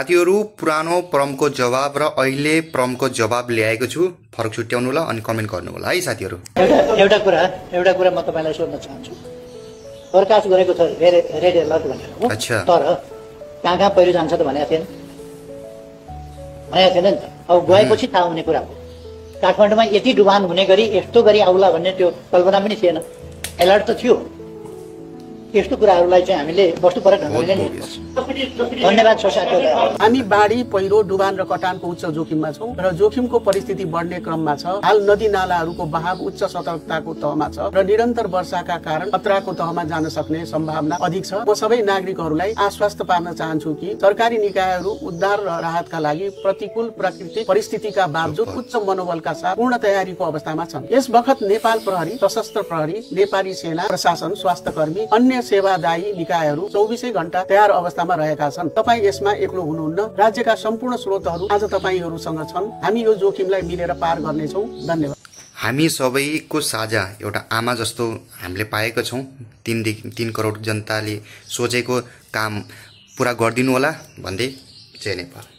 साथीहरु पुरानो प्रमको जवाब र अहिले प्रमको जवाब ल्याएको छु फरक छुट्याउनु होला अनि कमेन्ट गर्नु होला है साथीहरु। एउटा कुरा म तपाईलाई सोध्न चाहन्छु। प्रकाश गरेको छ रेड अलर्ट भनेर हो। अच्छा। तर कहाँ पहिरो जान्छ त भनेको थिएन नि त। अब गएपछि थाहा हुने कुरा हो। काठमाडौँमा यति डुबान हुने गरी यस्तो गरी आउला भन्ने त्यो कल्पना पनि थिएन। अलर्ट त थियो। यस्तो कुराहरूलाई चाहिँ हामीले वस्तुपरक ढंगले नै धन्यवाद छ साथीहरु। हामी बाढी पहिरो डुबान र कटानको उच्च जोखिममा छौं र जोखिमको परिस्थिति बढ्ने क्रममा छ। हाल नदी नालाहरूको बहाव उच्च सतर्कताको तहमा छ र निरन्तर वर्षाका कारण खतराको तहमा जान सक्ने सम्भावना अधिक छ। म सबै नागरिकहरूलाई आश्वस्त पार्न चाहन्छु कि सरकारी निकायहरू उद्धार र राहतका लागि प्रतिकूल प्राकृतिक परिस्थितिका बावजुद उच्च मनोबलका साथ पूर्ण तयारीको अवस्थामा छन्। यस बखत नेपाल प्रहरी, सशस्त्र प्रहरी, नेपाली सेना, प्रशासन, स्वास्थ्य कर्मी, अन्य सेवादायी निकायहरू 24 घण्टा तयार अवस्थामा रहेका छन्। तपाई यसमा एक्लो हुनुहुन्न। राज्यका सम्पूर्ण स्रोतहरू आज तपाईहरुसँग छन्। हामी यो जोखिमलाई मिलेर पार गर्नेछौं। धन्यवाद। हामी सबैको साझा एउटा आमा जस्तो हामीले पाएका छौं। 3 करोड जनताले सोचेको काम पूरा गर्दिनु होला भन्दै जय नेपाल।